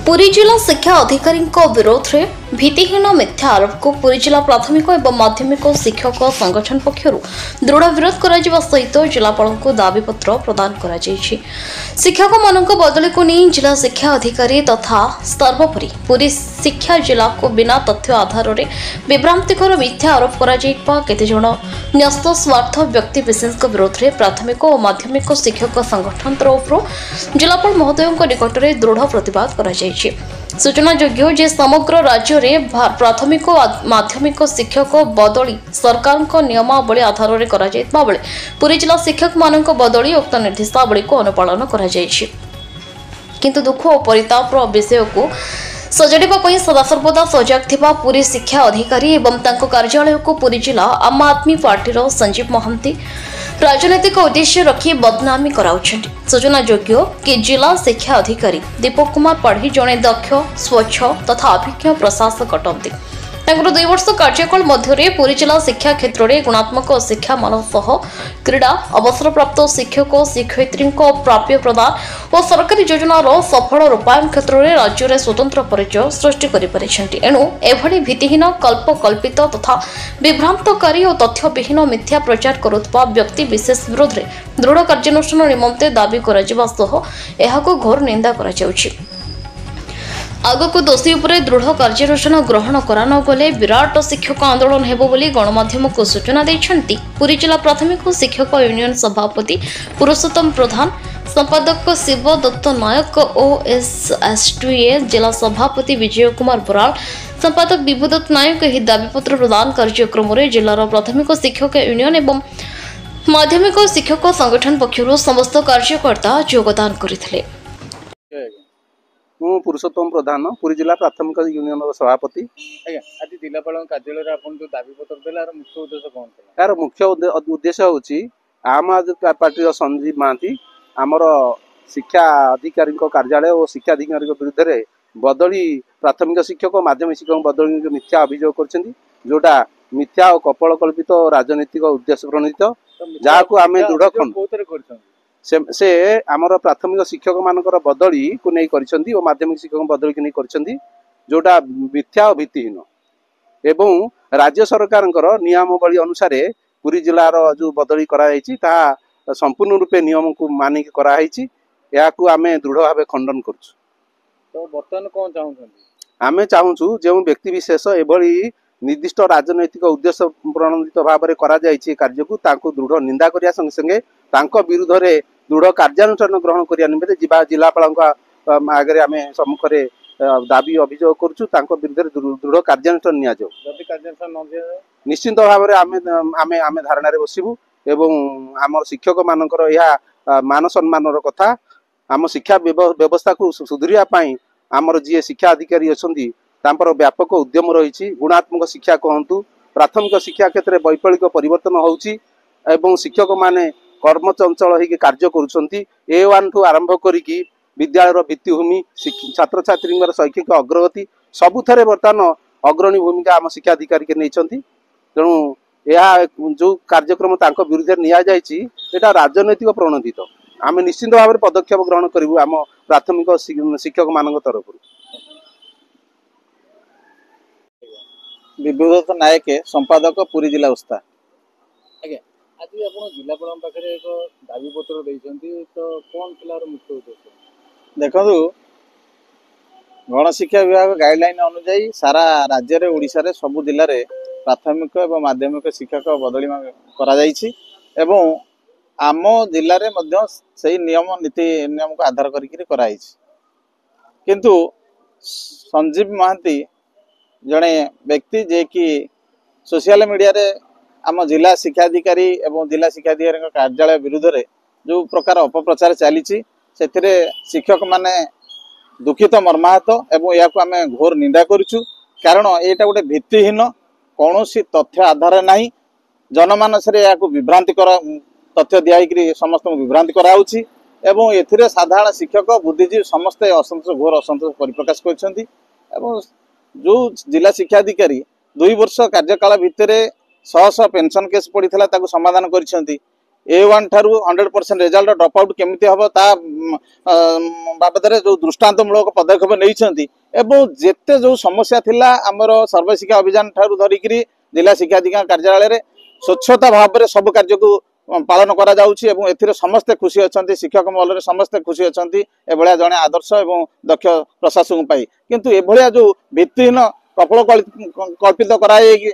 पुरी जिला शिक्षा अधिकारी विरोध में भित्तिहीन मिथ्या आरोप को पुरी जिला प्राथमिक और माध्यमिक शिक्षक संगठन पक्षर दृढ़ विरोध कर सहित जिलापाल को दाबीपत्र प्रदान कर शिक्षक मान बदली को नहीं जिला शिक्षा अधिकारी तथा सर्वोपरि पुरी शिक्षा जिला को बिना तथ्य आधार में विभ्रांतिकर मिथ्या आरोप कर न्यस्त स्वार्थ व्यक्ति विशेष विरोध में प्राथमिक और माध्यमिक शिक्षक संगठन तरफ जिलापाल महोदय निकट में दृढ़ प्रतिवाद कर सूचनायोग्य जे समग्र राज्य में प्राथमिक और माध्यमिक शिक्षक बदली सरकार नियमावली आधार में बेले पुरी जिला शिक्षक मान बदली उक्त निर्देशावली को अनुपालन कर किंतु दुख और परिताप विषय को सजाड़ा सदासर्वदा सजग थिबा पुरी शिक्षा अधिकारी एवं कार्यालय को पुरी जिला आम आदमी पार्टी संजीव महांती राजनैतिक उद्देश्य रखी बदनामी कराउछन्ति। सूचनायोग्य कि जिला शिक्षा अधिकारी दीपक कुमार पाढ़ी जड़े दक्ष स्वच्छ तथा अभिज्ञ प्रशासक अटंती। 2 वर्ष कार्यकाल मध्य पुरी जिला शिक्षा क्षेत्र में गुणात्मक शिक्षा मान सह क्रीड़ा अवसरप्राप्त शिक्षक शिक्षयित्री प्राप्य प्रदान और सरकारी योजनार सफल रूपायन क्षेत्र में राज्य में स्वतंत्र परिचय सृष्टि कर एणु एभली भित्तिहीन कल्पकल्पित तथा विभ्रांतकारी और तथ्यविहीन मिथ्या प्रचार करुवा व्यक्ति विशेष विरोध में दृढ़ कार्यानुष्ठान निमंते दाबी कर घोर निंदा कर आगक दोषी उपरे दृढ़ कार्यानुष्ठान ग्रहण करा न गले विराट शिक्षक आंदोलन हेबो बोली गणमाध्यम को सूचना देछंती पुरी जिला प्राथमिक शिक्षक यूनियन सभापति पुरुषोत्तम प्रधान संपादक शिव दत्त नायक ओएसएसटीए जिला सभापति विजय कुमार बराल संपादक विभुदत्त नायक यह दाबीपत्र प्रदान कार्यक्रम में जिलार प्राथमिक शिक्षक यूनियन एवं माध्यमिक शिक्षक संगठन पक्षर समस्त कार्यकर्ता योगदान करथिले। मु पुरुषोत्तम प्रधान पुरी जिला प्राथमिक यूनियन सभापति। आज जिलापाल कार्यालय आपन जो दाबीपत्र देला मुख्य उद्देश्य कौन था? यार मुख्य उद्देश्य होची आम आदमी पार्टी संजीव महांती आमर शिक्षा अधिकारी कार्यालय और शिक्षा अधिकारी विरुद्ध में बदली प्राथमिक शिक्षक माध्यमिक शिक्षक बदली मिथ्या अभियोग कर जोटा मिथ्या और कपल कल्पित राजनीतिक उद्देश्य प्रणीत जहाँ आम दृढ़ खंड से आमर प्राथमिक शिक्षक मानकर बदली को नहीं करिसेंती और माध्यमिक शिक्षक बदली को नहीं करिसेंती जोटा मिथ्या और भित्तिहीन एवं राज्य सरकार नियमावली अनुसार पुरी जिलार जो बदली कराई संपूर्ण रूपे नियम को मानिक कराई आम दृढ़ भाव खंडन करुँ। तो बर्तमान कौन चाहूँ आम चाहूँ जो व्यक्ति विशेष एभली निर्दिष्ट राजनैतिक उद्देश्य प्रणोदित भाव में कार्य को दृढ़ निंदा करने संगे संगे विरुद्ध में दृढ़ कार्यानुष्ठान ग्रहण करने निमित्ते जिलापाल आगे आम सम्मुखें दाबी अभियोग करुँ विरुद्ध दृढ़ कार्यानुष्ठान नि निश्चिंत भाव में आम धारणा बसबू एवं आम शिक्षक मानकर यह मान सम्मान कथा आम शिक्षा व्यवस्था को सुधरिया आमर जी शिक्षा अधिकारी अच्छा व्यापक उद्यम रही गुणात्मक शिक्षा कहतु प्राथमिक शिक्षा क्षेत्र में वैप्लविक परिवर्तन होउची शिक्षक माने कर्मचंचल होकर कार्य करुँच A1 ठू आरंभ करी विद्यालय भित्तिभूमि छात्र छात्री शैक्षिक अग्रगति सबुथ बर्तमान अग्रणी भूमिका आम शिक्षा अधिकारी के नहीं तेणु यह जो कार्यक्रम विरुद्ध निया राजनैतिक प्रणोदित आम निश्चिंत भाव में पदक्षेप ग्रहण करूँ आम प्राथमिक शिक्षक मान तरफ। विभुदत्त नायक संपादक पुरी जिला उस्ता। आज आप जिलापाल पाखे एक दाबीपत्र देइछंती तो कौन थिलार मुख्य उद्देश्य? देखो गणशिक्षा विभाग गाइडलाइन अनुसार सारा राज्य रे ओडिशा रे सबु जिले रे प्राथमिक एवं माध्यमिक शिक्षक बदली करा जाइछि एवं आम जिले रे मध्य सही नियम नीति नियम को आधार करिकरी कराइछि किंतु संजीव महांती जड़े व्यक्ति जे कि सोशल मीडिया रे आम जिला शिक्षाधिकारी एवं जिला शिक्षाधिकारी कार्यालय विरुद्ध रे जो प्रकार अपप्रचार चली शिक्षक माने दुखित मर्माहत एवं या आम घोर निंदा करुचु कारण यहाँ गोटे भित्तिहीन कौन तथ्य आधार नहीं जनमानस विभ्रांतिकर तथ्य दिखाई समस्त विभ्रांति कराऊँच एवं ए साधारण शिक्षक बुद्धिजीवी समस्ते असंतोष घोर असंतोष परिप्रकाश कर जो जिला शिक्षाधिकारी 2 वर्ष कार्यकाल भितर 100 पेंशन केस पड़ता समाधान कर A1 ठारू 100% रिजल्ट ड्रॉप आउट केमिति हबो ता बाबदरे जो दृष्टांतमूलक पदक्षेप नहीं एवं जेते जो समस्या थिला हमर सर्वशिक्षा अभियान ठारू धरिकरी जिला शिक्षा अधिकारी कार्यालय रे स्वच्छता भाव में सब कार्य को पालन करा जाउछि एवं एथिरे समस्ते खुशी अछंती शिक्षक महल रे समस्ते खुशी अछंती एभलिया जने आदर्श एवं दक्ष प्रशासक पाई किंतु एभलिया जो भित्तिहीन कपल कल्पित कराई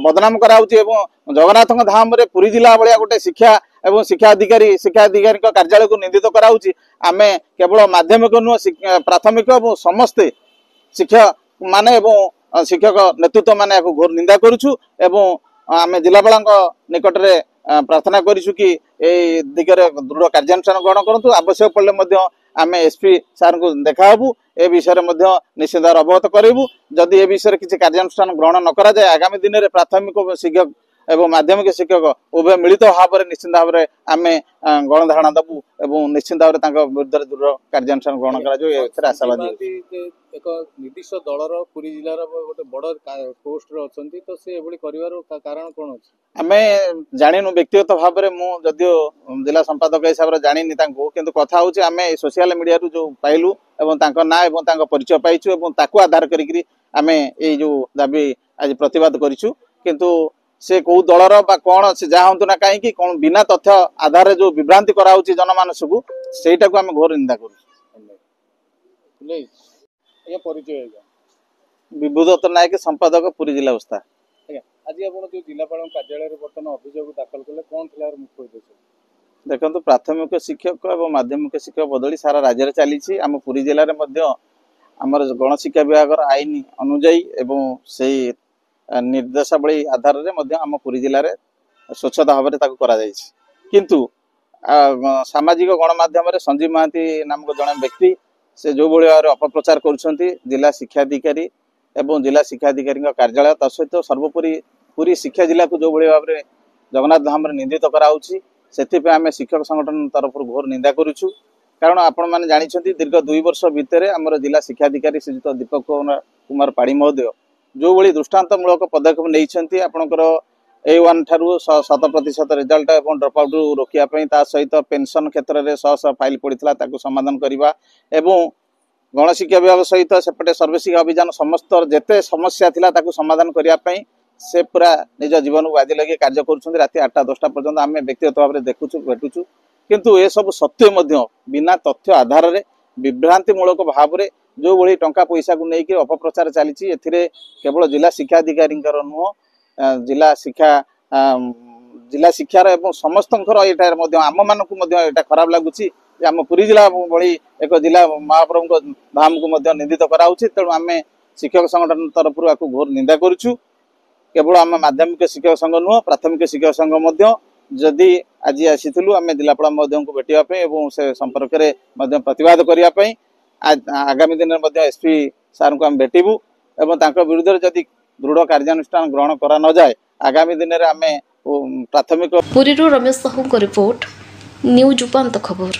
बदनाम कराउछि एवं जगन्नाथ धाम रे पुरी जिला भलिया गोटे शिक्षा एवं शिक्षा अधिकारी कार्यालय को निंदित कराउछि आमे केवल माध्यमिक नुह प्राथमिक एवं समस्ते शिक्षक माने एवं शिक्षक नेतृत्व माने घोर निंदा करूछु एवं आमे जिलापाल निकट रे प्रार्थना करिछु कि ए दिगरे दृढ़ कार्यानुष्ठान ग्रहण करंतु आवश्यक पड़ले मध्य आमे एसपी सार को देखा हबु ए विषय मध्य निश्चित अवगत करेबु जदि ए विषय किसी कार्यानुष्ठान ग्रहण न करा जाए आगामी दिन में प्राथमिक शिक्षक एवं माध्यमिक शिक्षक उभय मिलित भाव में निश्चित भाव में आमे गणधारणा दबु एवं निश्चित भाव में विरुद्ध दृढ़ कार्यानुष्ठान ग्रहण करा आशावादी एक निर्दिष्ट दलर पुरी जिलार गोटे बड़ पोस्ट रे अछंती तो से एभली करिवार कारण कोन अछि आमे जानिनु व्यक्तिगत भाव में मु जदियो जिला संपादक हिसाब रे जानिनी तांको किंतु कथा होछि आमे सोशल मीडिया रु जो पाइलु एवं तांको ना एवं तांको परिचय पाइछु एवं ताकू आधार करिकरी आमे ए जो दाबी आज प्रतिवाद करिछु किंतु से को दलर बा कोन से जा हंतु ना काहे कि कोन बिना तथ्य आधार रे जो विभ्रांति करा होछि जनमानस को सेटा को आमे घोर निंदा करू ये परिचय विभूदत्त नायक संपादक पुरी जिला अवस्था आज आपण जो जिलापाल कार्यालय रे वर्तमान अभियोग दाखल कले कोन थिला मुख्य उद्देश्य देखो प्राथमिक शिक्षक और माध्यमिक शिक्षक बदली सारा राज्य में चली आम पुरी जिले में आमर गणशिक्षा विभाग आईन अनुजाई एवं से निर्देशावली आधार में आम पुरी जिले में स्वच्छता भाव में करा किंतु सामाजिक गणमाध्यम संजीव महांती नामक जड़े व्यक्ति से जो भाव में अपप्रचार कर जिला शिक्षा अधिकारी एवं जिला शिक्षा अधिकारी कार्यालय ता सहित सर्वोपरि पूरी शिक्षा जिला को जो भाव में जगन्नाथ धाम निंदित कराउछि से आम शिक्षक संगठन तरफ घोर निंदा करुचु कारण आपण मैंने जानी दीर्घ 2 वर्ष भितर आम जिला शिक्षा अधिकारी श्रीजुत दीपक कुमार पाड़ी महोदय जो भाई दृष्टांतमूलक पदक्षेप नहीं आपंकर A1 ठारू 100% रिजल्ट एवं ड्रॉप आउट रोकियापी सहित पेंशन क्षेत्र में शह फाइल पड़ता समाधान करने एवं गणशिक्षा विभाग सहित सेपटे सर्वशिक्षा अभियान समस्त जेते समस्या थिला ताकू समाधान करने से पूरा निज जीवन को बाजी लगे कार्य कर राति 8-10 पर्यंत आम व्यक्तिगत भाव में देखुचु भेटुचु किंतु ये सब सत्य बिना तथ्य आधार में विभ्रांतिमूलक भाव में जो भाई टंका पैसा को लेकिन अपप्रचार चली केवल जिला शिक्षा अधिकारी नुह जिला शिक्षार एवं समस्त आम मानक खराब लगुच आम पुरी जिला भली एक जिला महाप्रभु धाम को निंदित कराउछि तेणु आम शिक्षक संगठन तरफ आपको घोर निंदा करुचु केवल आम माध्यमिक शिक्षक संघ नुह प्राथमिक शिक्षक संघ जदि आज आसीलु आम जिलापाल महोदय को भेटापी और से संपर्क में प्रतिवाद करने आगामी दिन में एसपी सार को आम भेटू और विरुद्ध जदि दृढ़ कार्यानुष्ठान ग्रहण करा न जाए आगामी दिन में आम प्राथमिक पुरी रमेश साहू को रिपोर्ट न्यूज उपांत खबर।